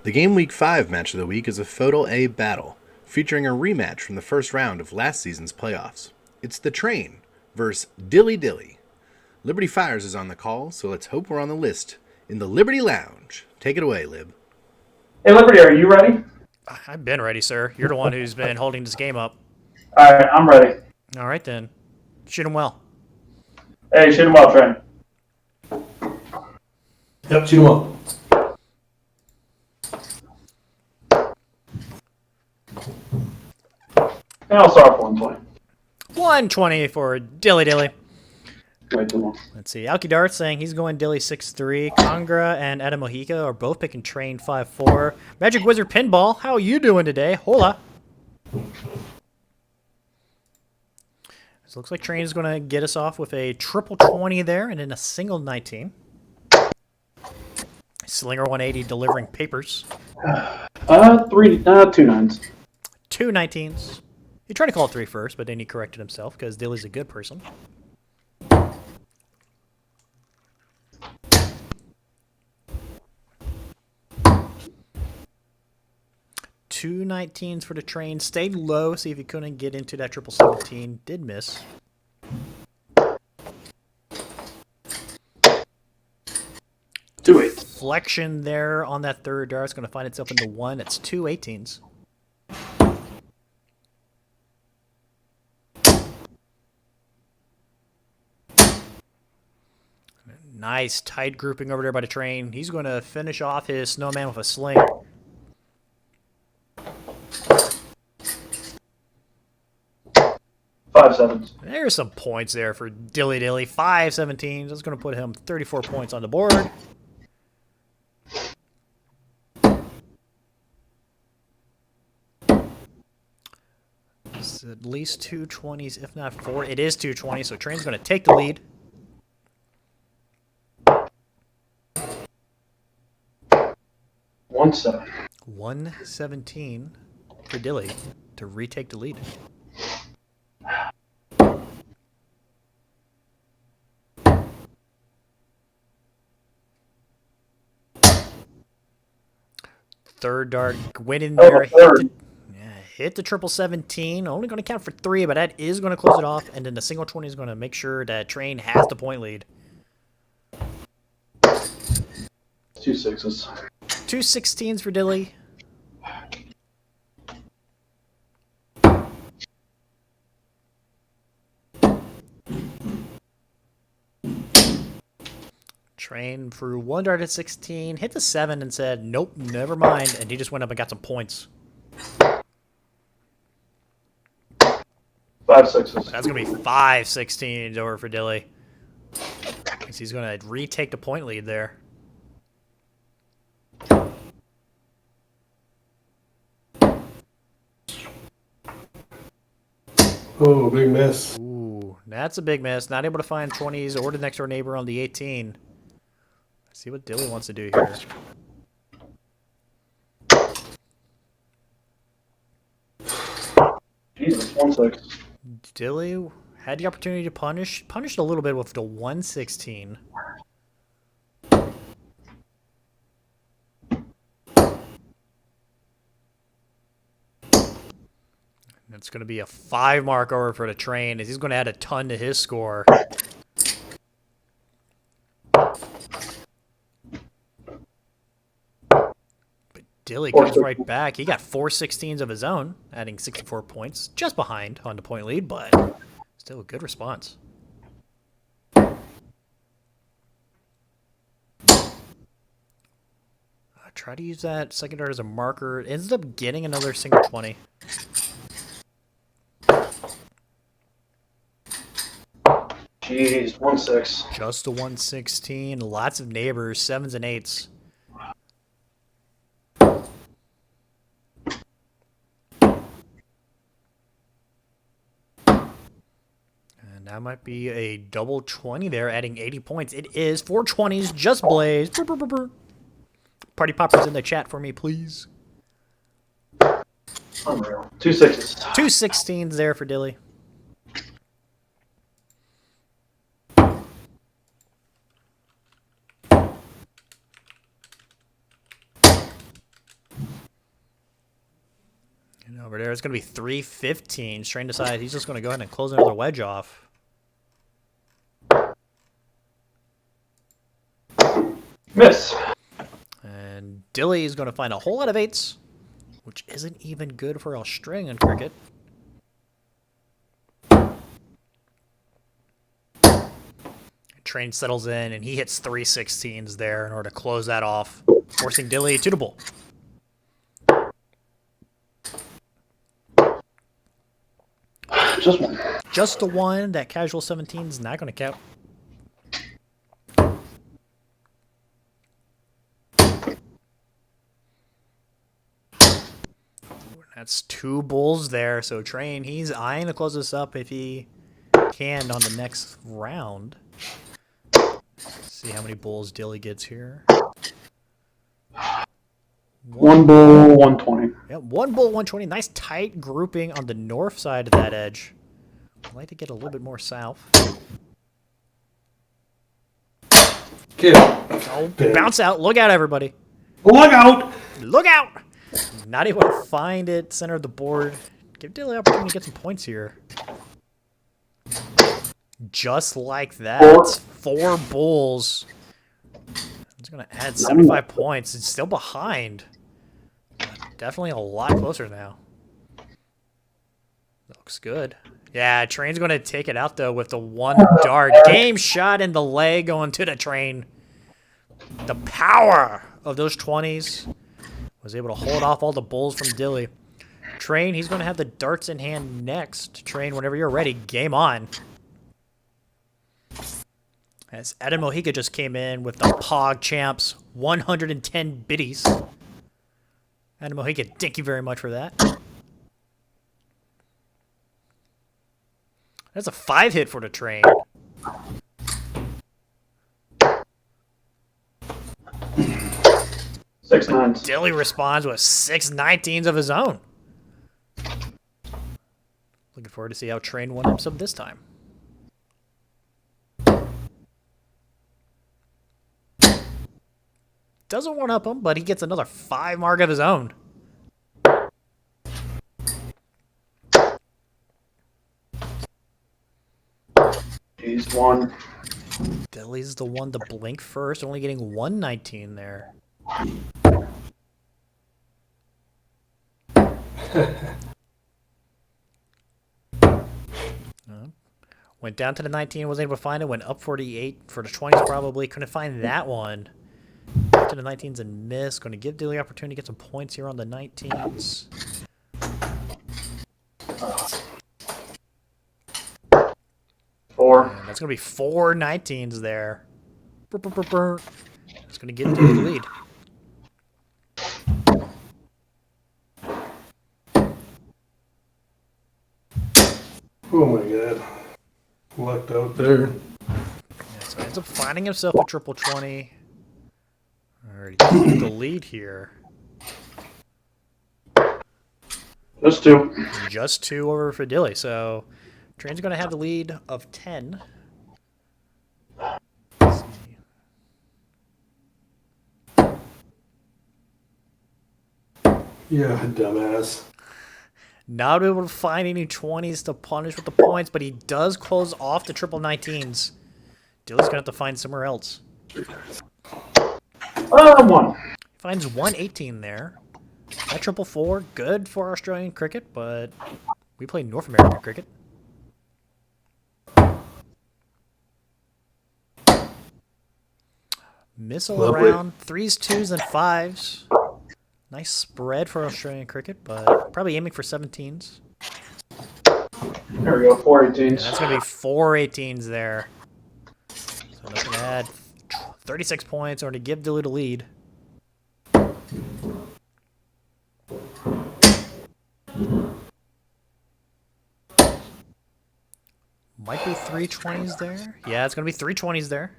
The Gameweek 5 match of the week is a FODL A battle, featuring a rematch from the first round of last season's playoffs. It's the Train versus Dilly Dilly. Liberty Fires is on the call, so let's hope we're on the list in the Liberty Lounge. Take it away, Lib. Hey, Liberty, are you ready? I've been ready, sir. You're the one who's been holding this game up. All right, I'm ready. All right, then. Shoot him well. Hey, shoot him well, Trent. Yep, shoot him up. And I'll start off 120. 120 for Dilly Dilly. Wait too long. Let's see. Alki Dart saying he's going Dilly 6-3. Congra and Adam Mojica are both picking Train 5-4. Magic Wizard Pinball, how are you doing today? Hola. This looks like Train is going to get us off with a triple 20 there and then a single 19. Slinger 180 delivering papers. Two nines. Two 19s. He tried to call it 3 first, but then he corrected himself because Dilly's a good person. Two 19s for the Train. Stayed low, see if he couldn't get into that triple 17. Did miss. Two eight. Flexion there on that third dart. It's going to find itself into one. It's two 18s. Nice tight grouping over there by the Train. He's going to finish off his snowman with a sling. Five sevens. There's some points there for Dilly Dilly. 5 17s. That's going to put him 34 points on the board. It's at least two 20s, if not 4. It is 220, so Train's going to take the lead. One seven. 117 for Dilly to retake the lead. Third dart went in there, hit the triple 17. Only going to count for 3, but that is going to close it off. And then the single 20 is going to make sure that Train has the point lead. Two sixes. Two 16s for Dilly. Train for one dart at 16, hit the 7 and said, nope, never mind. And he just went up and got some points. Five sixes. That's going to be 5 16s over for Dilly. He's going to retake the point lead there. Oh, big miss. Ooh, that's a big miss. Not able to find 20s or the next door neighbor on the 18. Let's see what Dilly wants to do here. Jesus, 1-6. Dilly had the opportunity to punish. Punished a little bit with the 116. It's going to be a 5 mark over for the Train as he's going to add a ton to his score. But Dilly comes right back. He got 4 16s of his own, adding 64 points, just behind on the point lead, but still a good response. Try to use that second dart as a marker. Ends up getting another single 20. Jeez, 1-6. Just a 116. Lots of neighbors, 7s and 8s. And that might be a double 20 there, adding 80 points. It is 4 20s, just blaze. Brr, brr, brr, brr. Party poppers in the chat for me, please. Unreal. Two sixes. Two 16s there for Dilly. Over there, it's going to be 315. Train decides he's just going to go ahead and close another wedge off. Miss. And Dilly is going to find a whole lot of 8s, which isn't even good for Australian cricket. Train settles in, and he hits 316s there in order to close that off, forcing Dilly to the bull. Just one. Just the one. That casual 17 is not going to count. That's 2 bulls there. So Train, he's eyeing to close this up if he can on the next round. See how many bulls Dilly gets here. 1 bull, 120. Yep, 1 bull, 120. Nice tight grouping on the north side of that edge. I'd like to get a little bit more south. Get it. Oh, bounce out. Look out, everybody. Look out! Look out! Not able to find it. Center of the board. Give Dilly an opportunity to get some points here. Just like that. 4 bulls. It's going to add 75 points. It's still behind. Definitely a lot closer now. Looks good. Yeah, Train's going to take it out, though, with the 1 dart. Game shot in the leg going to the Train. The power of those 20s was able to hold off all the bulls from Dilly. Train, he's going to have the darts in hand next. Train, whenever you're ready, game on. As Adam Mojica just came in with the Pog Champs 110 biddies. Adam Mojica, thank you very much for that. That's a 5 hit for the Train. Six nines. Dilly responds with 6 19s of his own. Looking forward to see how Train one-ups him this time. Doesn't one-up him, but he gets another 5 mark of his own. He's 1. Dilly's the one to blink first, only getting 119 there. Went down to the 19, wasn't able to find it. Went up 48 for the 20s probably. Couldn't find that one. Up to the 19s and miss. Going to give Dilly opportunity to get some points here on the 19s. Four. And that's going to be 4 19s there. It's going to give Dilly the lead. Oh my god. Lucked out there. Yeah, so he ends up finding himself a triple 20. Alright, he took the lead here. Just 2. Just 2 over for Dilly. So Train's going to have the lead of 10. Let's see. Yeah, dumbass. Not able to find any 20s to punish with the points, but he does close off the triple 19s. Dilly's going to have to find somewhere else. 1. Finds 118 there. That triple 4, good for Australian cricket, but we play North American cricket. Missile Lovely. around 3s, 2s, and 5s. Nice spread for Australian cricket, but probably aiming for 17s. There we go. 4 18s. And that's going to be 4 18s there. So looking to add 36 points or to give Dilly the lead. Might be 3 20s there. Yeah, it's going to be 3 20s there.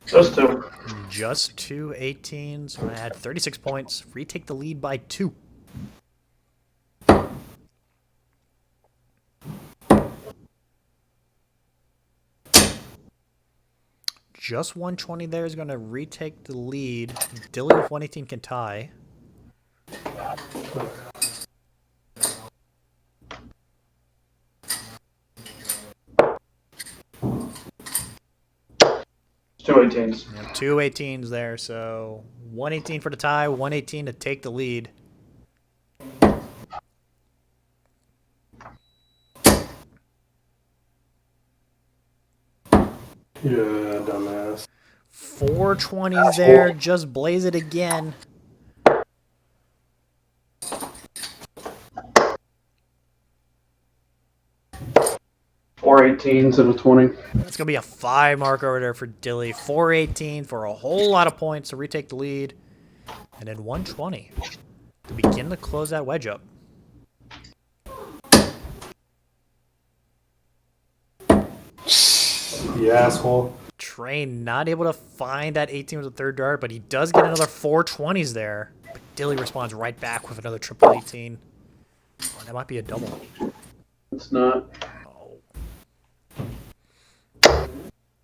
Just 2. Just 2 18s. So I add 36 points. Retake the lead by 2. just 120 there is going to retake the lead. Dilly with 118 can tie. Two 18s. Yeah, two 18s there, so 118 for the tie, 118 to take the lead. Yeah, dumbass. 420s there, just blaze it again. Four 18s and a 20. That's going to be a 5 mark over there for Dilly. 418 for a whole lot of points to retake the lead. And then 120 to begin to close that wedge up. You asshole. Train not able to find that 18 with the third dart, but he does get another 420s there. But Dilly responds right back with another triple 18. Oh, that might be a double. It's not. Oh,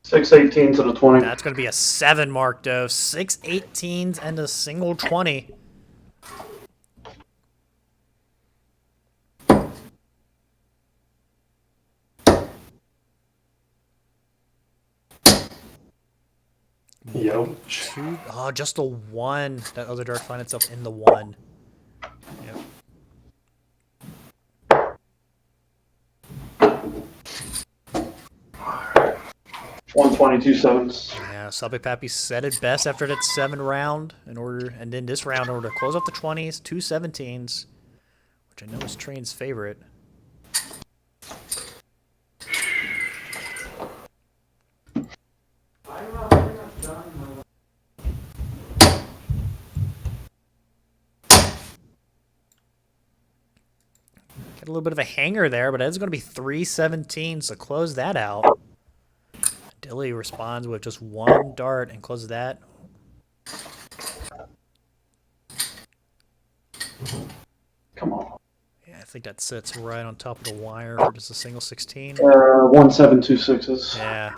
6 18s and a 20. that's going to be a 7 mark, though. 6 18s and a single 20. Yep. Oh, just a 1. That other dart find itself in the 1. Yep. 122 sevens. Yeah, Subby Pappy said it best after that 7 round and then this round in order to close off the 20s, 2 17s, which I know is Train's favorite. Got a little bit of a hanger there, but it's going to be 3 17s to close that out. Dilly responds with just 1 dart and closes that. Come on. Yeah, I think that sits right on top of the wire for just a single 16. 1726s. Yeah.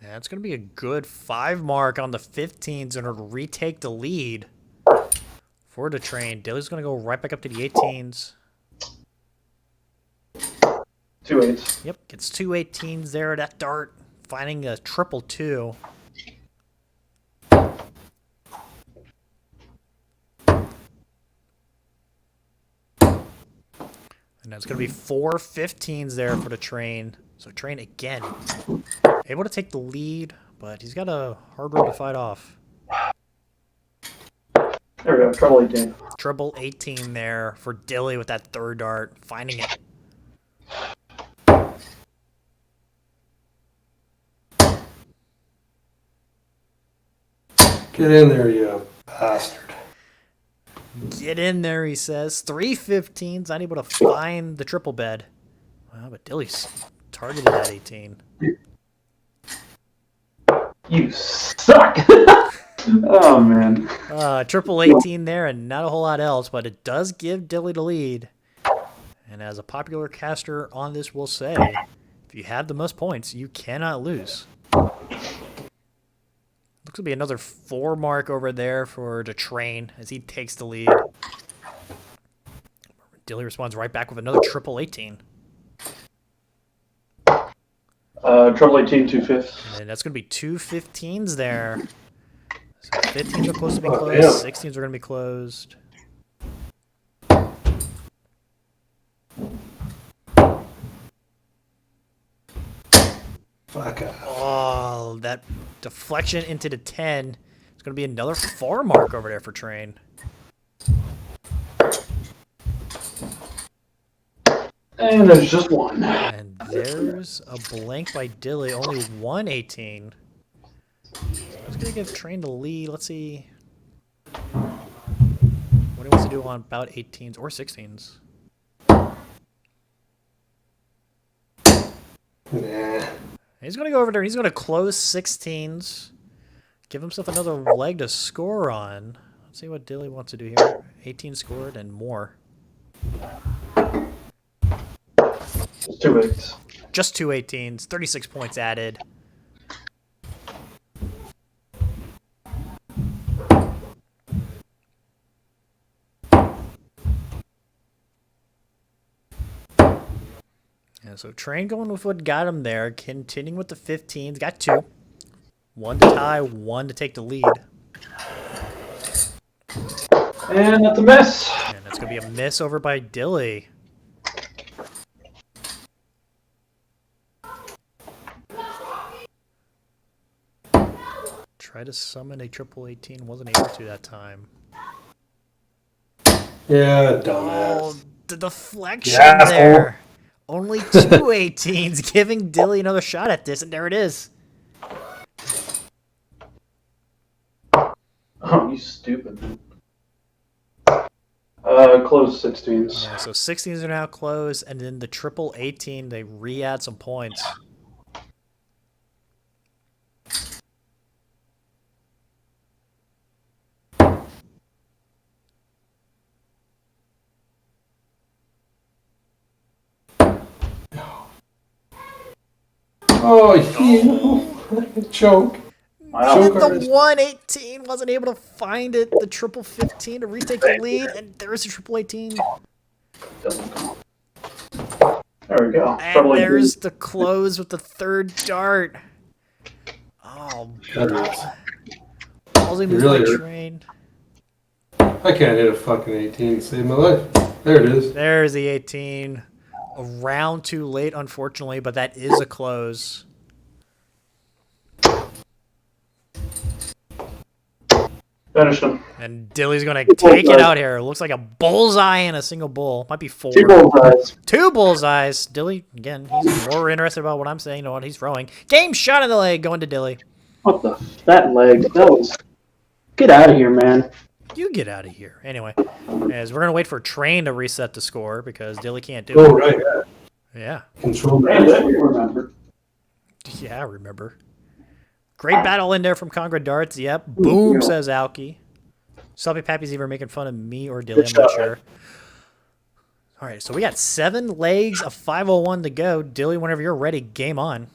Yeah, it's going to be a good 5 mark on the 15s in order to retake the lead for the Train. Dilly's going to go right back up to the 18s. 2 8s. Yep, gets 2 18s there. That dart finding a triple 2. And that's going to be 4 15s there for the Train. So Train again able to take the lead, but he's got a hard road to fight off. There we go. Trouble 18. Triple 18 there for Dilly with that third dart, finding it. Get in there, you bastard. Get in there, he says. 3 15s, unable to find the triple bed. Well, but Dilly's targeted at 18. You suck! Oh, man. Triple 18 there and not a whole lot else, but it does give Dilly the lead. And as a popular caster on this will say, if you have the most points, you cannot lose. Looks to be another 4 mark over there for the Train as he takes the lead. Dilly responds right back with another triple 18. Trouble 18, 2 5s. And that's going to be 2 15s there. So 15s are close to being closed. 16s are going to be closed. Fuck off. Oh, that deflection into the 10. It's going to be another 4 mark over there for Train. And there's just 1. And there's a blank by Dilly. Only 1 18. It's going to give Train the lead. Let's see what he wants to do on about 18s or 16s. Nah. He's going to go over there. He's going to close 16s. Give himself another leg to score on. See what Dilly wants to do here. 18 scored and more. It's 2 8s. Just two 18s, 36 points added. Yeah, so Train going with what got him there. Continuing with the 15s. Got 2. 1 to tie, 1 to take the lead. And that's a miss. And that's going to be a miss over by Dilly. Try to summon a triple 18. Wasn't able to that time. Yeah, Oh, dumbass. the deflection Yeah, asshole. there. Only 2 18s, giving Dilly another shot at this, and there it is. Oh, you stupid. Close 16s. Yeah, so 16s are now closed, and then the triple 18, they re-add some points. Oh, you choke. Wow. And Choke the 118 wasn't able to find it. The triple 15 to retake the lead, and there's a triple 18. Doesn't come. There we go. And Trouble there's the close with the third dart. Oh, That hurts. ballsy moves really by hurt. Train. I can't hit a fucking 18 to save my life. There it is. There's the 18. A round too late, unfortunately, but that is a close. Finished him. And Dilly's going to take it out here. Looks like a bullseye and a single bull. Might be 4. 2 bullseyes. 2 bullseyes. Dilly, again, he's more interested about what I'm saying than what he's throwing. Game shot in the leg going to Dilly. What the? That leg. That was. Get out of here, man. You get out of here. Anyway, as we're going to wait for Train to reset the score because Dilly can't do Oh, it. right. Yeah. Yeah. Control Man, that. that you remember. Yeah, I remember. Great battle in there from Congra Darts. Yep. Boom, says Alki. Sloppy Pappy's either making fun of me or Dilly. I'm not sure. All right, so we got 7 legs, a 501 to go. Dilly, whenever you're ready, game on.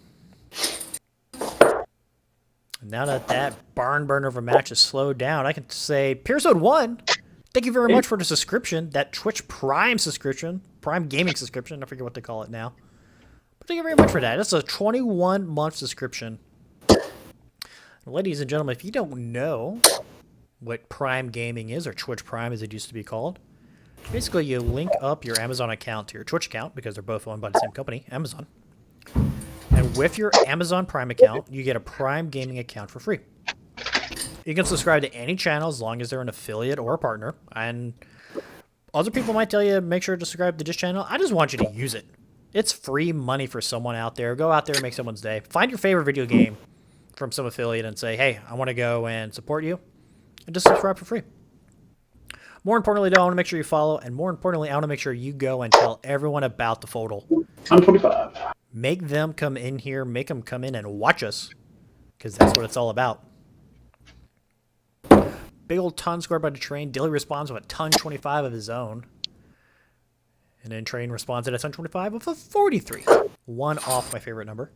Now that that barn burner of a match is slowed down, I can say, Piersode 1, thank you very much for the subscription, that Twitch Prime subscription, Prime Gaming subscription, I forget what they call it now. But thank you very much for that. That's a 21-month subscription. Ladies and gentlemen, if you don't know what Prime Gaming is, or Twitch Prime as it used to be called, basically you link up your Amazon account to your Twitch account, because they're both owned by the same company, Amazon. And with your Amazon Prime account, you get a Prime Gaming account for free. You can subscribe to any channel as long as they're an affiliate or a partner. And other people might tell you, make sure to subscribe to this channel. I just want you to use it. It's free money for someone out there. Go out there and make someone's day. Find your favorite video game from some affiliate and say, hey, I want to go and support you. And just subscribe for free. More importantly, though, I want to make sure you follow. And more importantly, I want to make sure you go and tell everyone about the FODL. I'm 25. Make them come in here. Make them come in and watch us. Because that's what it's all about. Big old ton scored by the Train. Dilly responds with a ton 25 of his own. And then Train responds at a ton 25 with a 43. 1 off my favorite number.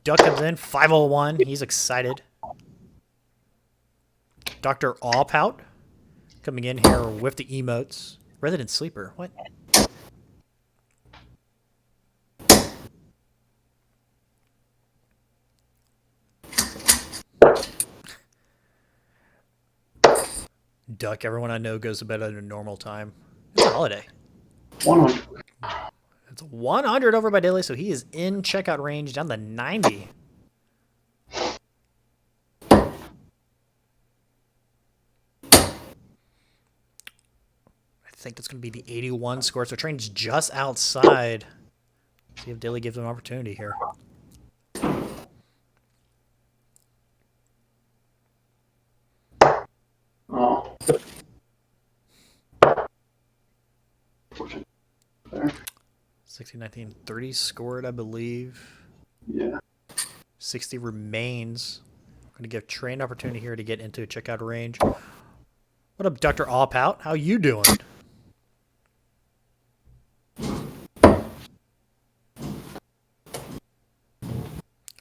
Duck comes in, 501. He's excited. Dr. Awpout coming in here with the emotes. Resident Sleeper. What? Duck, everyone I know goes to bed at a normal time. It's a holiday. 100. It's 100 over by Dilly, so he is in checkout range down to 90. I think that's going to be the 81 score, so Train's just outside. See if Dilly gives him an opportunity here. Oh. There. 60, 19, 30 scored, I believe. Yeah. 60 remains. going to give Train an opportunity here to get into checkout range. What up, Dr. Allpout? How you doing?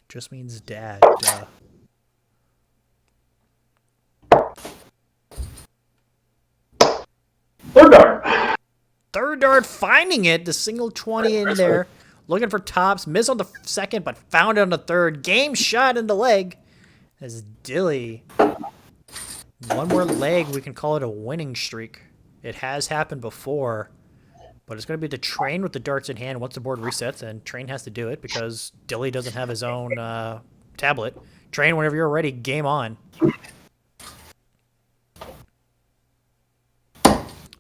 Just means dad. Duh. Third dart. Third dart finding it. The single 20 in there. Looking for tops. Missed on the second, but found it on the third. Game shot in the leg. As Dilly. One more leg, we can call it a winning streak. It has happened before. But it's going to be the Train with the darts in hand once the board resets. And Train has to do it because Dilly doesn't have his own tablet. Train, whenever you're ready, game on.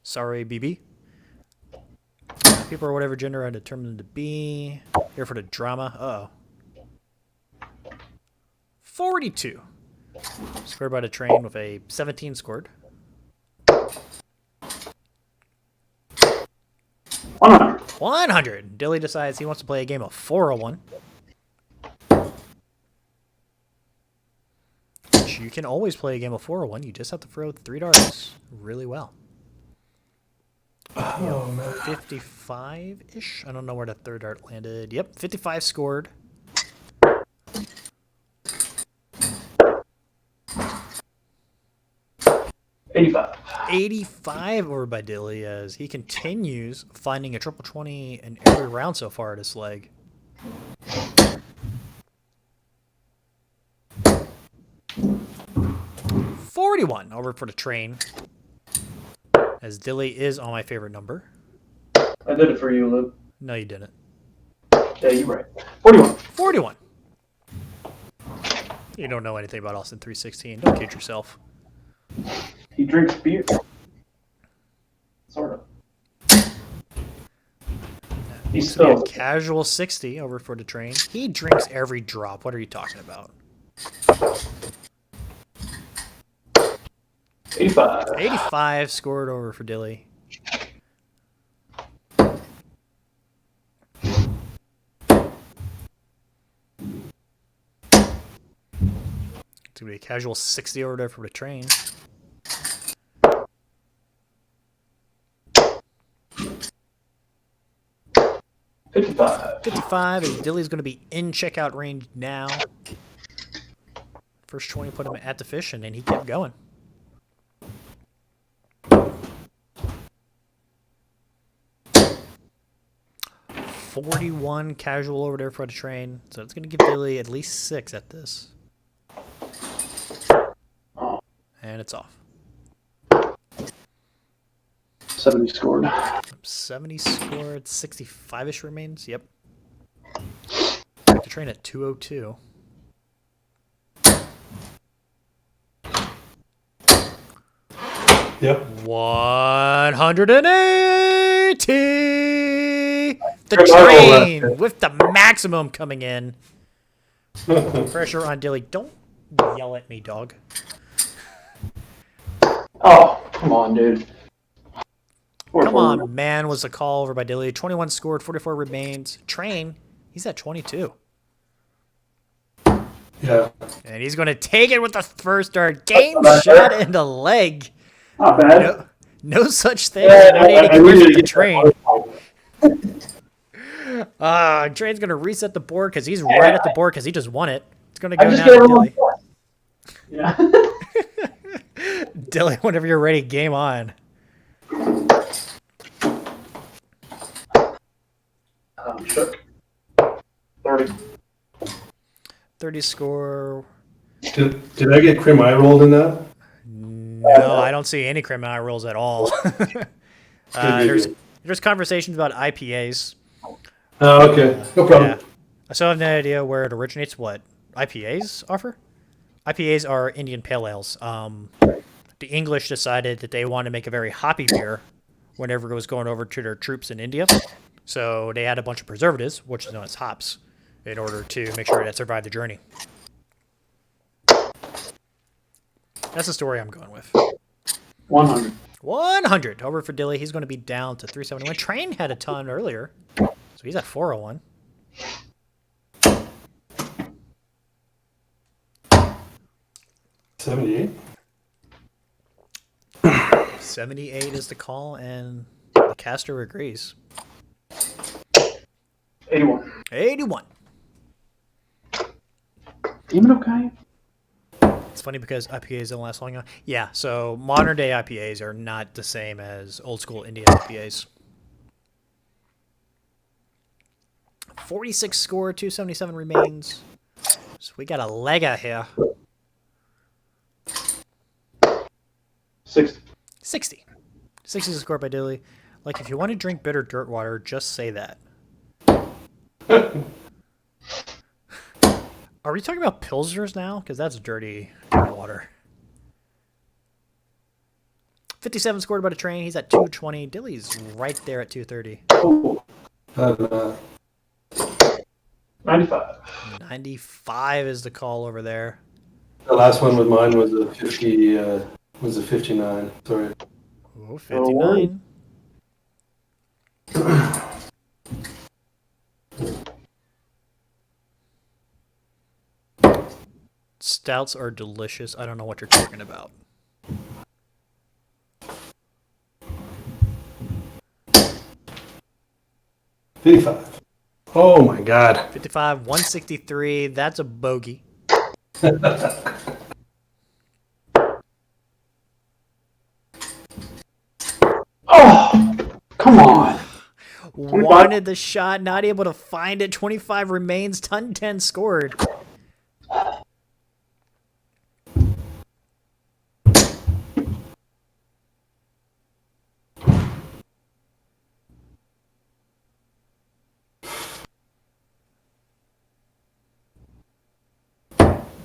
Sorry, BB. People are whatever gender I determined them to be. Here for the drama. Uh-oh. 42. Scored by the Train with a 17 scored. 100. 100. Dilly decides he wants to play a game of 401. Which you can always play a game of 401. You just have to throw 3 darts really well. Oh, man. 55-ish? I don't know where the third dart landed. Yep, 55 scored. $85. 85 over by Dilly as he continues finding a triple 20 in every round so far this leg. $41 over for the Train. As Dilly is on my favorite number. I did it for you, Luke. No, you didn't. Yeah, you're right. 41. 41. You don't know anything about Austin 316. Don't kid yourself. He drinks beer. Sort of. He's So we have still casual 60 over for the Train. He drinks every drop. What are you talking about? 85. 85 scored over for Dilly. It's going to be a casual 60 over there for the Train. $55. 55 as Dilly's going to be in checkout range now. First 20 put him at the fish, and then he kept going. $41 casual over there for the Train. So it's going to give Dilly at least 6 at this. And it's off. 70 scored. 70 scored, 65-ish remains. Yep. The Train at 202. Yep. 180. The Train with the maximum coming in. Pressure on Dilly. Don't yell at me, dog. Oh, come on, dude. Come on, man, was the call over by Dilly. 21 scored, 44 remains. Train, he's at 22. Yeah. And he's going to take it with the first dart. Game shot in the leg. Not bad. No such thing as an 180 career with the Train. Train's going to reset the board because he's right at the board because he just won it. It's going to go now to Dilly. Yeah. Dilly, whenever you're ready, game on. I'm shook. 30. 30 score. Did I get crim eye rolled in that? No, I don't see any criminal rolls at all. There's conversations about IPAs. Oh, okay. No problem. Yeah. I still have no idea where it originates. What IPAs offer? IPAs are Indian Pale Ales. The English decided that they wanted to make a very hoppy beer whenever it was going over to their troops in India. So they had a bunch of preservatives, which is known as hops, in order to make sure that survived the journey. That's the story I'm going with. 100. 100 over for Dilly. He's going to be down to 371. Train had a ton earlier, so he's at 401. 78. 78 is the call, and the caster agrees. 81. 81. Even okay? It's funny because IPAs don't last long enough. Yeah, so modern day IPAs are not the same as old school Indian IPAs. 46 score, 277 remains. So we got a legger here. 60. 60. 60 is a score by Dilly. Like, if you want to drink bitter dirt water, just say that. Are we talking about Pilsners now? Because that's dirty water. 57 scored by the train. He's at 220. Dilly's right there at 230. Oh, 95. 95 is the call over there. The last one with mine was a 50. Was a 59. Sorry. Oh, 59. Stouts are delicious. I don't know what you're talking about. $55. Oh my God. 55, 163. That's a bogey. Oh, come on. Wanted the shot, not able to find it. 25 remains, ton 10 scored.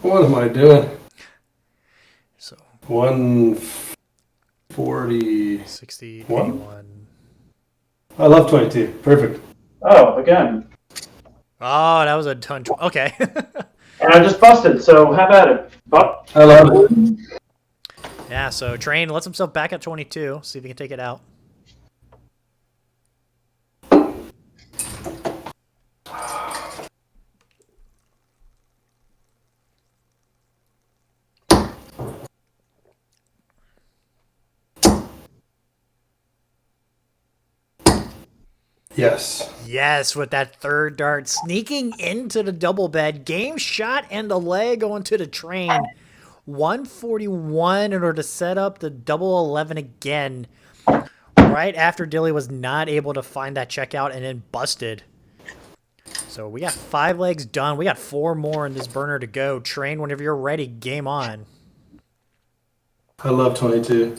What am I doing? So 140. 60, What? 81. I love 22. Perfect. Oh, again. Oh, that was a ton. Okay. And I just busted, so have at it. But I love it. Yeah, so Train lets himself back at 22. See if he can take it out. Yes. Yes, with that third dart sneaking into the double bed. Game shot and the leg going to the train. 141 in order to set up the double 11 again. Right after Dilly was not able to find that checkout and then busted. So we got 5 legs done. We got 4 more in this burner to go. Train whenever you're ready. Game on. I love 22.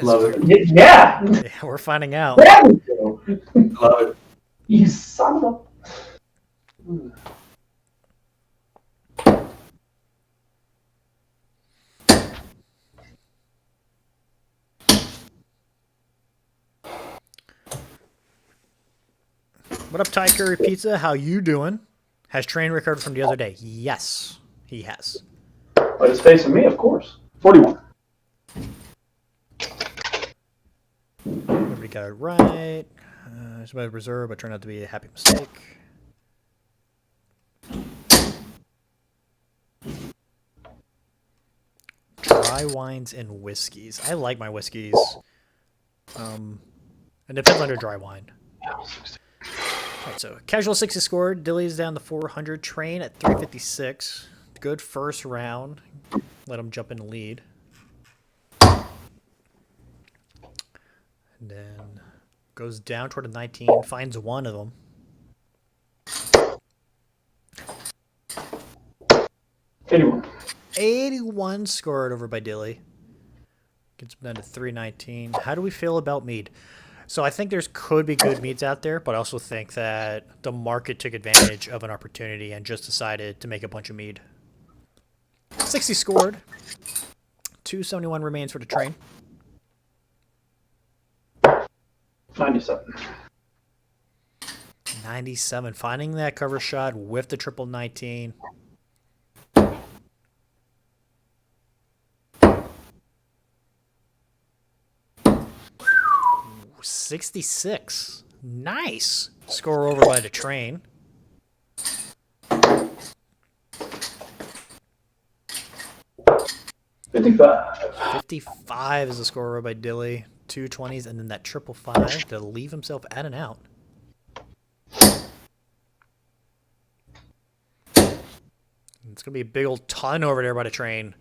Love it. yeah. Yeah, we're finding out. There we go. Love it. You son of What up, Thai Curry Pizza? How you doing? Has Train recovered from the other day? Yes, he has. a... But it's facing me, of course. 41. Everybody got it right. It's about reserve, but turned out to be a happy mistake. Dry wines and whiskeys. I like my whiskeys. It depends on your dry wine. Alright, so casual 60 scored. Dilly's down to 400. Train at 356. Good first round. Let him jump in the lead. And then goes down toward a 19. Finds one of them. 81. 81 scored over by Dilly. Gets him down to 319. How do we feel about mead? So I think there's could be good meads out there, but I also think that the market took advantage of an opportunity and just decided to make a bunch of mead. 60 scored. 271 remains for the train. 97. 97. Finding that cover shot with the triple 19. 66. Nice. Score over by the train. 55. 55 is the score by Dilly. 2 20s and then that 555 to leave himself at and out. It's going to be a big old ton over there by the train.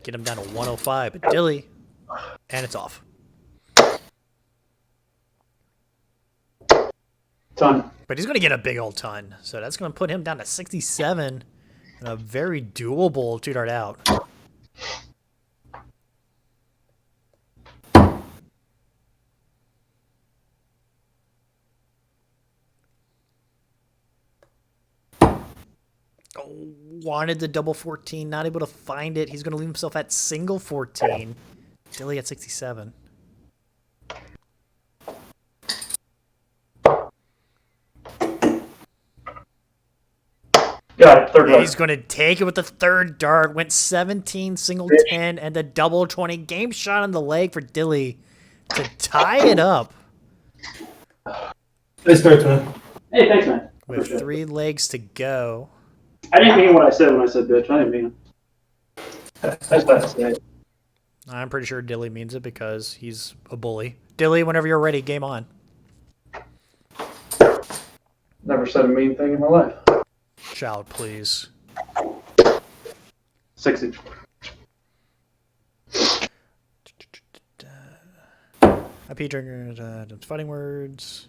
Get him down to 105, but Dilly, and it's off. Ton. But he's going to get a big old ton, so that's going to put him down to 67 and a very doable 2-dart out. Oh, wanted the double 14, not able to find it. He's going to leave himself at single 14. Dilly at 67. Got it. Third He's going to take it with the third dart. Went 17, single 10, and the double 20. Game shot on the leg for Dilly to tie it up. Nice start, man. Hey, thanks, man. With 3 legs to go. I didn't mean what I said when I said bitch. I didn't mean it. That's what I said. I'm pretty sure Dilly means it because he's a bully. Dilly, whenever you're ready, game on. Never said a mean thing in my life. Child, please. 60. IP drinkers, fighting words.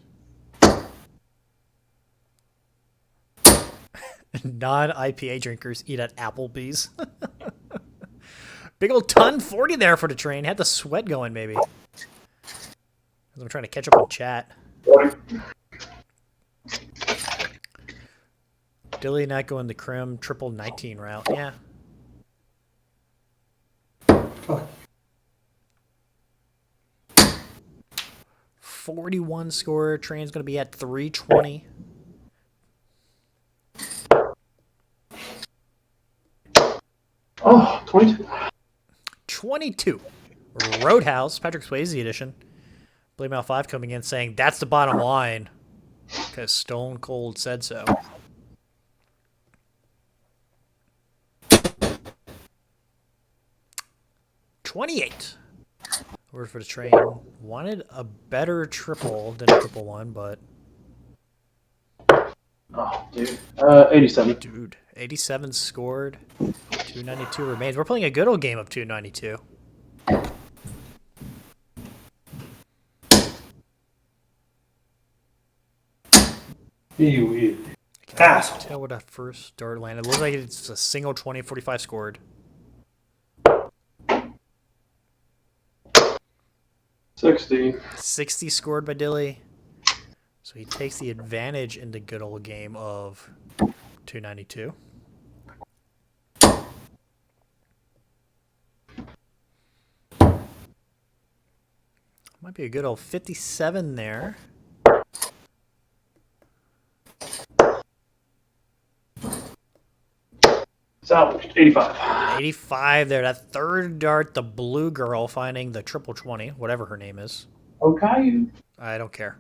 Non-IPA drinkers eat at Applebee's. Big old ton 40 there for the train. Had the sweat going, maybe. I'm trying to catch up on chat. 40. Dilly not going the Crim triple 19 route. Yeah. Fuck. 41 score. Train's going to be at 320. Oh, 22. 22. Roadhouse, Patrick Swayze edition. Blame Out 5 coming in saying that's the bottom line because Stone Cold said so. $28. Word for the train. Wanted a better triple than a triple one, but Oh, dude. 87. dude, 87 scored. 292 remains. We're playing a good old game of 292. You weird. Asshole. Tell what that first dart landed. It looks like it's a single 20, 45 scored. 60. 60 scored by Dilly. So he takes the advantage in the good old game of 292. Might be a good old 57 there. Salvaged. 85. 85 there. That third dart, the blue girl finding the triple 20, whatever her name is. Okay. I don't care.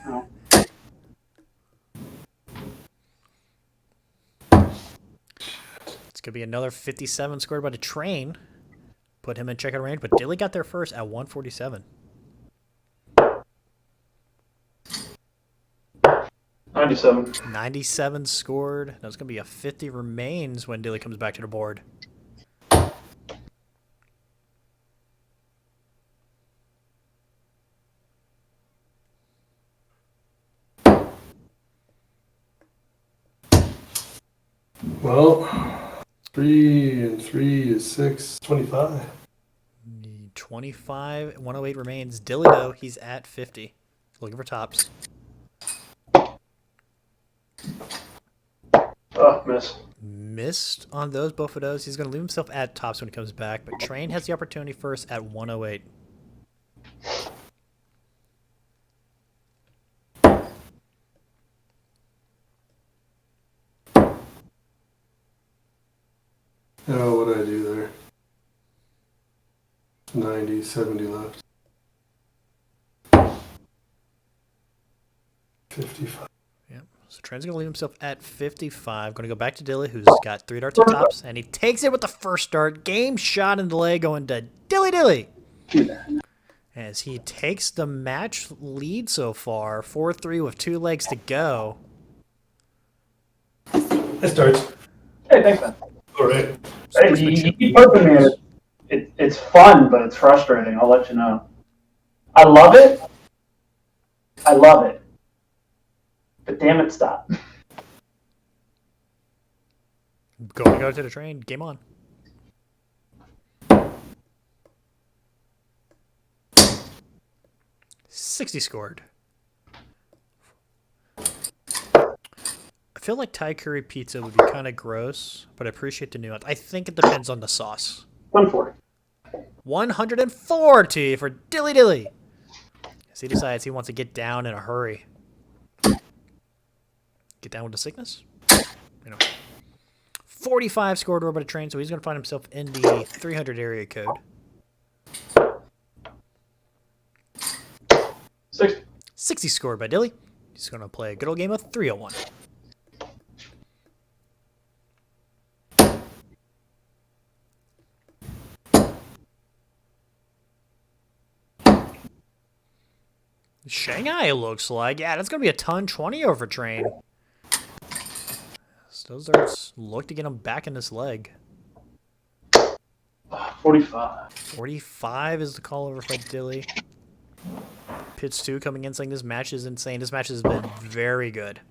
Oh. It's going to be another 57 scored by the train. Put him in checkout range, but Dilly got there first at 147. 97. 97 scored. That's going to be a 50 remains when Dilly comes back to the board. Well, 3 and 3 is 6. 25. 25, 108 remains. Dilly, though, he's at 50. Looking for tops. Oh, miss. Missed on those, both of those. He's going to leave himself at tops when he comes back, but Train has the opportunity first at 108. Oh, what did I do there? 90, 70 left. 55. Yep. So Trent's going to leave himself at 55. Going to go back to Dilly, who's got 3 darts at tops. And he takes it with the first dart. Game shot in the leg going to Dilly Dilly. As he takes the match lead so far. 4-3 with 2 legs to go. That starts. Hey, thanks, man. All right. Hey, you keep pushing me. It's fun, but it's frustrating. I'll let you know. I love it. But damn it, stop. Go to the train. Game on. $60 scored. I feel like Thai curry pizza would be kind of gross, but I appreciate the nuance. I think it depends on the sauce. 140. 140 for Dilly Dilly. As he decides he wants to get down in a hurry. Get down with the sickness? 45 scored over the train, so he's going to find himself in the 300 area code. 60. 60 scored by Dilly. He's going to play a good old game of 301. Shanghai looks like. Yeah, that's going to be a ton 20 over train. So those darts look to get him back in this leg. 45. 45 is the call over by Dilly. Pitts 2 coming in saying this match is insane. This match has been very good.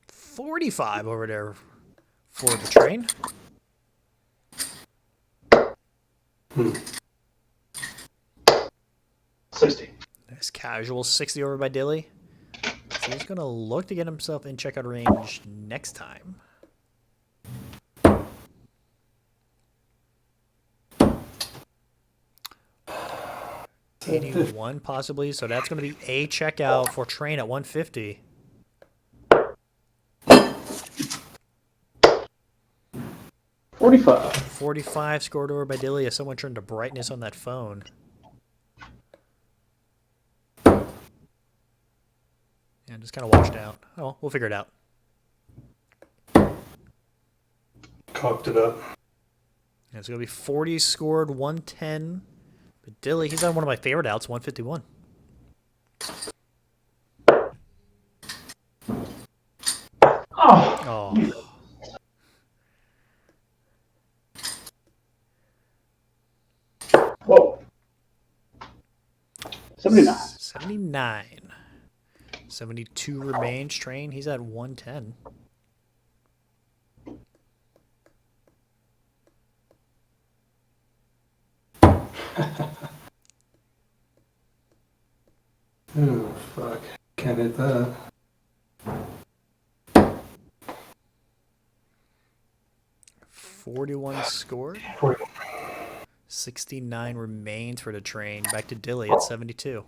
$45 over there for the train. 60. Nice casual 60 over by Dilly. So he's going to look to get himself in checkout range next time. 81 possibly, so that's going to be a checkout for train at 150. $45. 45 scored over by Dilly as someone turned the brightness on that phone. Yeah, just kind of washed out. Oh, we'll figure it out. Cocked it up. Yeah, it's going to be 40 scored, 110. But Dilly, he's on one of my favorite outs, 151. Oh. Whoa. 79. 79. 72 remains. Train, he's at 110. Oh, fuck. Can't hit that. $41 scored. 41. 69 remains for the train. Back to Dilly at 72.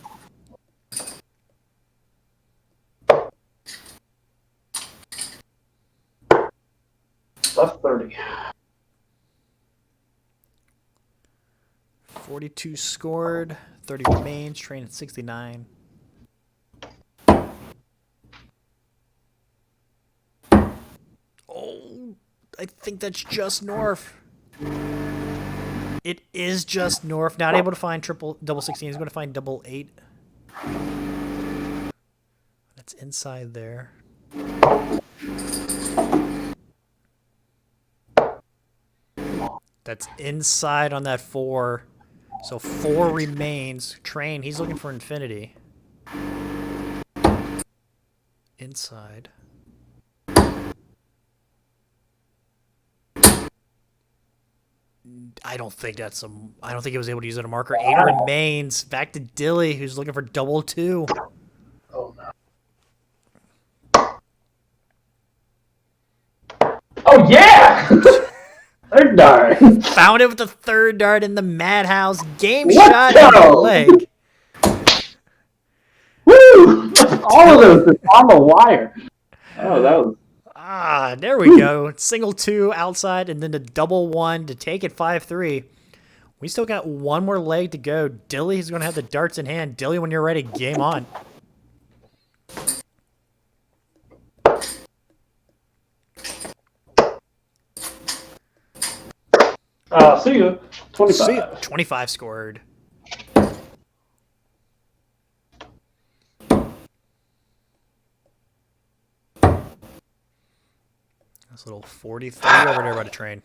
Left 30. 42 scored. 30 remains. Train at 69. Oh, I think that's just north. It is just north. Not able to find double 16. He's going to find double 8. That's inside there. That's inside on that 4. So 4 remains. Train, he's looking for infinity. Inside. I don't think he was able to use it a marker. 8 remains. Back to Dilly, who's looking for double 2. Oh, no. Oh, yeah! Third dart. Found it with the 3rd dart in the madhouse. Game What shot the in the hell? leg. Woo! All of those is on the wire. Oh, that was... Ah, there we go. Single 2 outside and then the double 1 to take it 5-3. We still got one more leg to go. Dilly's going to have the darts in hand. Dilly, when you're ready, game on. See you. 25. See ya. 25 scored. That's a little 43 over there by the train.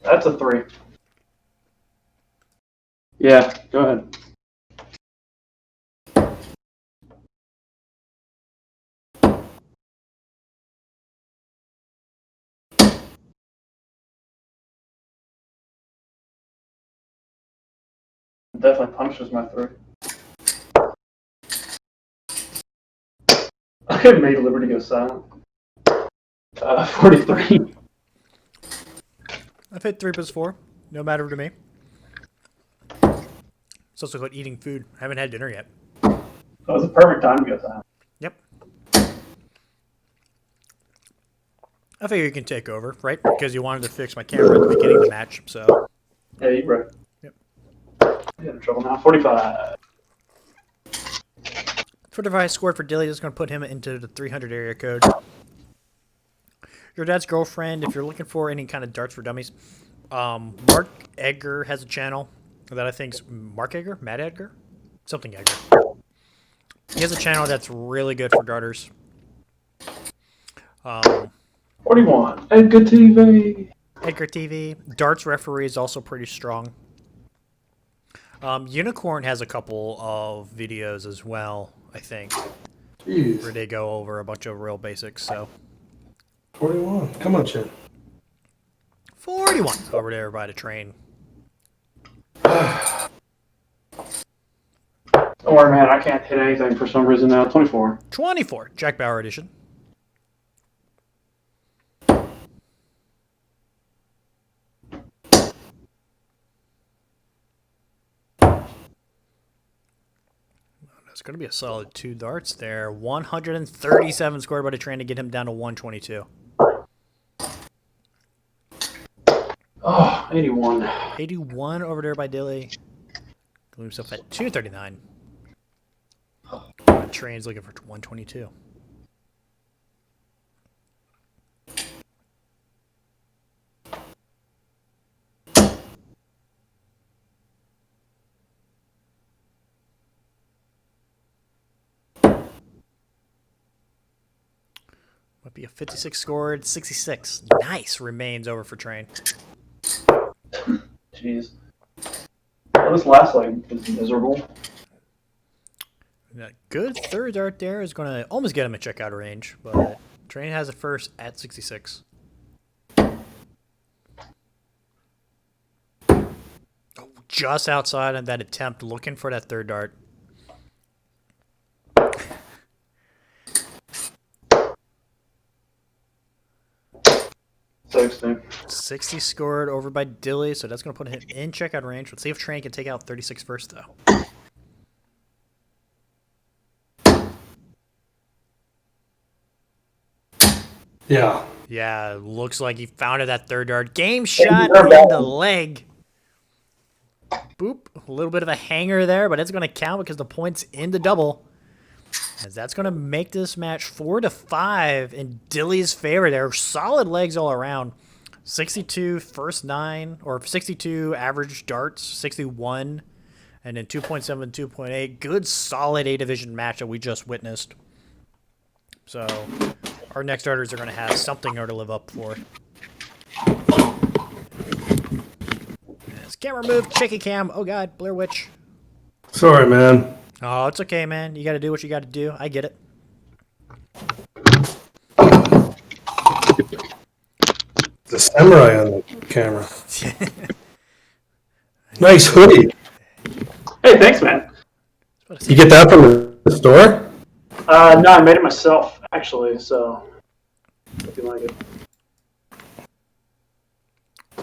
That's a 3. Yeah, go ahead. Definitely punishes my 3. I made Liberty go silent. 43. I've hit 3 plus 4. No matter to me. It's also about eating food. I haven't had dinner yet. That was a perfect time to go silent. Yep. I figure you can take over, right? Because you wanted to fix my camera at the beginning of the match, so. Yeah, you're right. Yep. You're in trouble now. 45. 45 scored for Dilly. That's going to put him into the 300 area code. Your dad's girlfriend, if you're looking for any kind of darts for dummies, Mark Edgar has a channel that I think's Mark Edgar? Matt Edgar? Something Edgar. He has a channel that's really good for darters. 41. Edgar TV. Edgar TV. Darts referee is also pretty strong. Unicorn has a couple of videos as well, I think, Jeez. where they go over a bunch of real basics. So 41. Come on, Chin. 41 over there by the train. Don't worry, man. I can't hit anything for some reason now. 24. 24. Jack Bauer edition. It's going to be a solid 2 darts there. 137 scored by the train to get him down to 122. Oh, 81. 81 over there by Dilly. Got himself at 239. Train's looking for 122. Might be a 56 scored, 66. Nice. Remains over for Train. Jeez. Well, this last leg is miserable. That good third dart there is going to almost get him a checkout range, but Train has it first at 66. Oh, just outside of that attempt, looking for that third dart. 60 scored over by Dilly, so that's going to put him in checkout range. Let's see if Train can take out 36 first, though. Yeah. Yeah, looks like he found it that third dart. Game shot in the leg. Boop. A little bit of a hanger there, but it's going to count because the point's in the double. As that's going to make this match 4-5 in Dilly's favor there. Solid legs all around. 62 first 9, or 62 average darts, 61, and then 2.7, 2.8. Good solid A division match that we just witnessed. So our next starters are going to have something to live up for. As camera move, shaky cam. Oh god, Blair Witch. Sorry, man. Oh, it's okay, man. You got to do what you got to do. I get it. The samurai on the camera. Nice hoodie. Hey, thanks, man. You get that from the store? No, I made it myself, actually, so if you like it.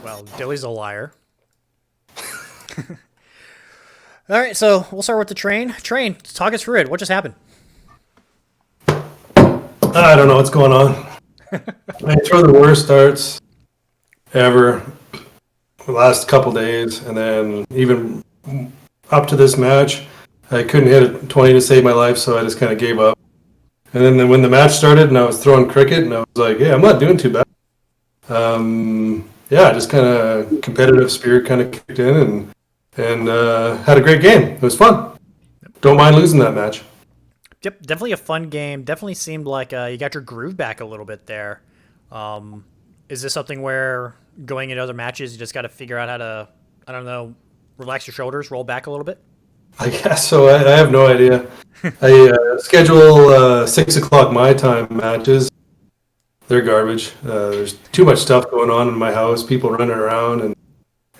Well, Dilly's a liar. All right, so we'll start with the train. Train, talk us through it. What just happened? I don't know what's going on. I throw the worst darts ever the last couple days, and then even up to this match, I couldn't hit a 20 to save my life, so I just kind of gave up. And then when the match started and I was throwing cricket, and I was like, yeah, I'm not doing too bad. Just kind of competitive spirit kind of kicked in and had a great game. It was fun. Don't mind losing that match. Yep, definitely a fun game. Definitely seemed like you got your groove back a little bit there. Is this something where going into other matches, you just got to figure out how to, I don't know, relax your shoulders, roll back a little bit? I guess so. I have no idea. I schedule 6 o'clock my time matches. They're garbage. There's too much stuff going on in my house, people running around,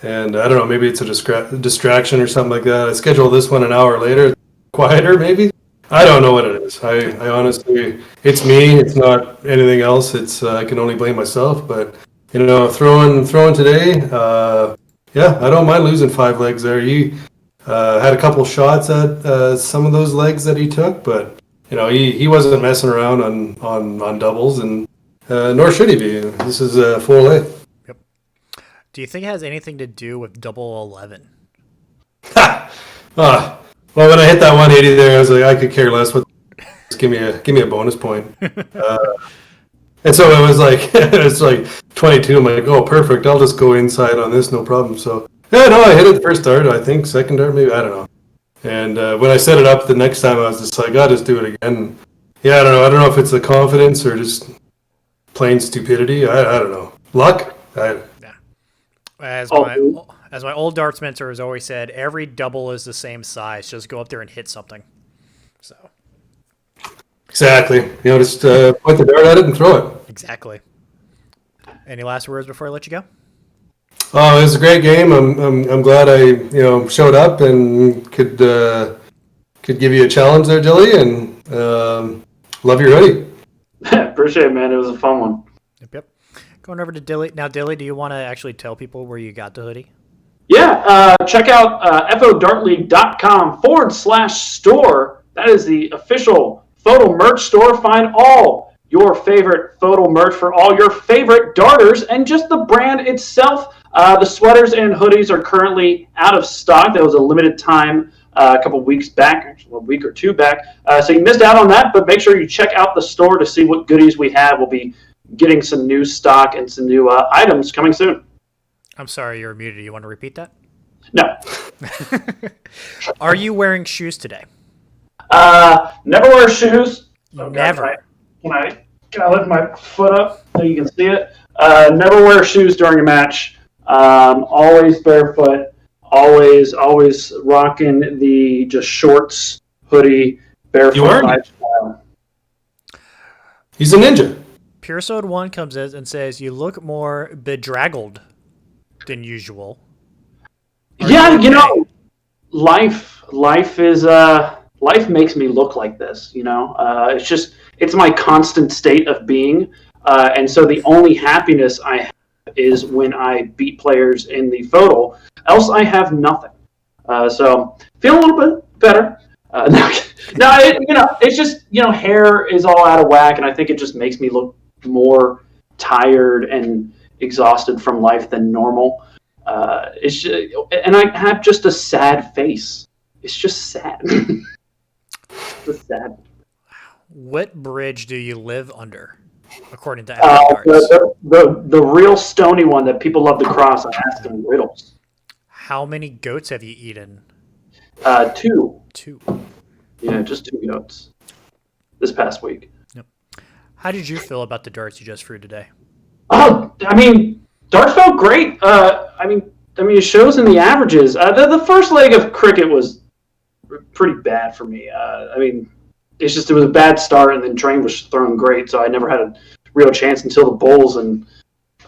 and I don't know, maybe it's a distraction or something like that. I schedule this one an hour later, quieter maybe. I don't know what it is. I honestly, it's me. It's not anything else. It's I can only blame myself. But throwing today, I don't mind losing 5 legs there. He had a couple shots at some of those legs that he took, but he wasn't messing around on doubles, and nor should he be. This is FODL A. Yep. Do you think it has anything to do with double 11? Well, when I hit that 180 there, I was like, I could care less. Just give me a bonus point. And so it was like 22. I'm like, oh, perfect. I'll just go inside on this, no problem. So I hit it the first dart. I think second dart, maybe, I don't know. And when I set it up the next time, I was just like, I'll just do it again. Yeah, I don't know. I don't know if it's the confidence or just plain stupidity. I don't know. Luck. Yeah. As my old darts mentor has always said, every double is the same size. Just go up there and hit something. So. Exactly. Just point the dart at it and throw it. Exactly. Any last words before I let you go? Oh, it was a great game. I'm glad I showed up and could give you a challenge there, Dilly, and love your hoodie. Appreciate it, man. It was a fun one. Yep. Going over to Dilly. Now, Dilly, do you want to actually tell people where you got the hoodie? Yeah, check out FODartleague.com/store. That is the official photo merch store. Find all your favorite photo merch for all your favorite darters and just the brand itself. The sweaters and hoodies are currently out of stock. That was a limited time a couple weeks back, actually a week or two back. So you missed out on that, but make sure you check out the store to see what goodies we have. We'll be getting some new stock and some new items coming soon. I'm sorry, you're muted. You want to repeat that? No. Are you wearing shoes today? Never wear shoes. Oh, never. God, can I lift my foot up so you can see it? Never wear shoes during a match. Always barefoot. Always rocking the just shorts, hoodie, barefoot. You are? Lifestyle. He's a ninja. PureSode1 comes in and says, you look more bedraggled than usual. Yeah, life is life makes me look like this. It's my constant state of being, and so the only happiness I have is when I beat players in the photo. Else I have nothing. So feel a little bit better. It's just hair is all out of whack, and I think it just makes me look more tired and exhausted from life than normal. And I have just a sad face. It's just sad. It's just sad. What bridge do you live under, according to the real stony one that people love to cross on asking riddles. How many goats have you eaten? 2. 2. Yeah, just 2 goats this past week. Yep. How did you feel about the darts you just threw today? Oh, darts felt great. It shows in the averages. The first leg of cricket was pretty bad for me. It was a bad start, and then Train was throwing great, so I never had a real chance until the bowls, and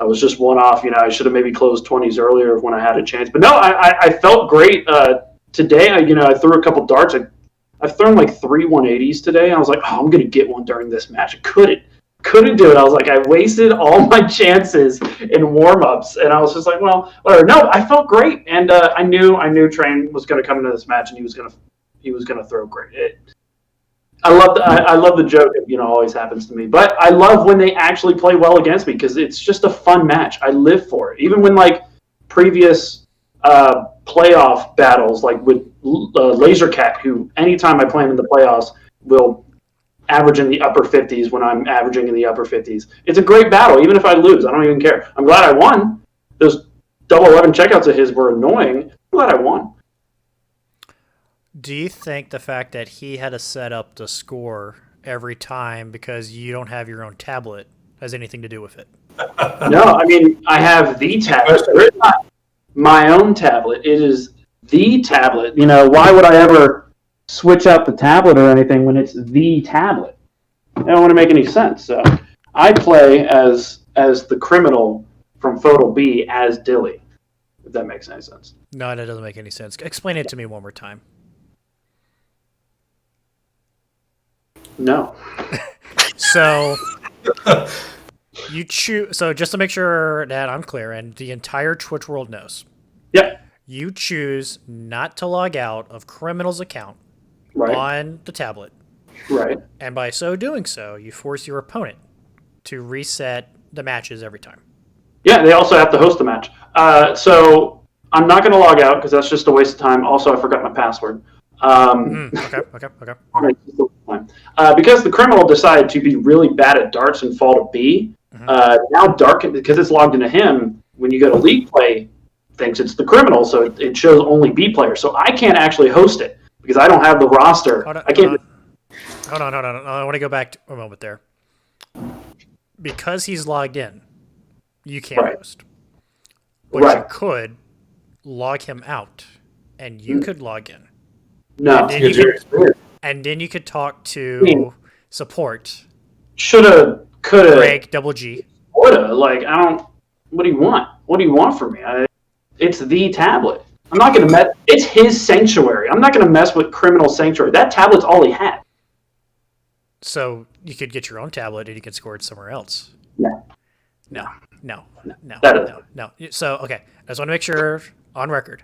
I was just one off. I should have maybe closed 20s earlier when I had a chance. But no, I felt great today. I threw a couple darts. I've thrown like 3 180s today. I was like, I'm going to get one during this match. I couldn't do it. I was like, I wasted all my chances in warm-ups, and I was just like, well, whatever. No, I felt great, and I knew Train was going to come into this match, and he was going to throw great. I love the joke. Always happens to me. But I love when they actually play well against me because it's just a fun match. I live for it. Even when previous playoff battles, like with Laser Cat, who anytime I play him in the playoffs will average in the upper 50s when I'm averaging in the upper 50s. It's a great battle, even if I lose. I don't even care. I'm glad I won. Those double 11 checkouts of his were annoying. I'm glad I won. Do you think the fact that he had to set up the score every time because you don't have your own tablet has anything to do with it? No, I mean, I have the tablet. It's not my own tablet. It is the tablet. Why would I ever switch out the tablet or anything when it's the tablet? It don't want to make any sense. So I play as the criminal from FODL B as Dilly, if that makes any sense. No, that doesn't make any sense. Explain it to me one more time. No. So you choose. So just to make sure that I'm clear and the entire Twitch world knows. Yep. You choose not to log out of Criminal's account Right. on the tablet. Right. And by so doing so, you force your opponent to reset the matches every time. Yeah, they also have to host the match. So I'm not going to log out because that's just a waste of time. Also, I forgot my password. Okay. Because the criminal decided to be really bad at darts and fall to B, now Dark, because it's logged into him, when you go to League Play, thinks it's the criminal, so it shows only B players. So I can't actually host it because I don't have the roster. Hold on. I want to go back a moment there. Because he's logged in, you can't host. But you could log him out, and you could log in. No. And then you could talk to support. Shoulda, coulda. Greg, double G. Woulda. I don't... What do you want? What do you want from me? It's the tablet. I'm not going to mess... It's his sanctuary. I'm not going to mess with Criminal Sanctuary. That tablet's all he had. So you could get your own tablet and you could score it somewhere else. No. So, okay. I just want to make sure, on record,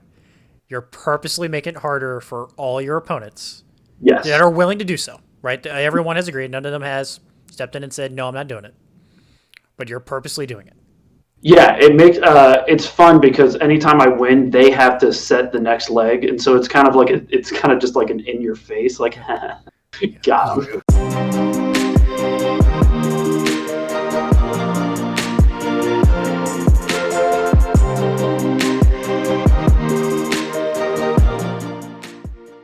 you're purposely making it harder for all your opponents that are willing to do so, right? Everyone has agreed. None of them has stepped in and said, no, I'm not doing it. But you're purposely doing it. Yeah, it makes it's fun because anytime I win, they have to set the next leg, and so it's kind of just like an in your face, got him.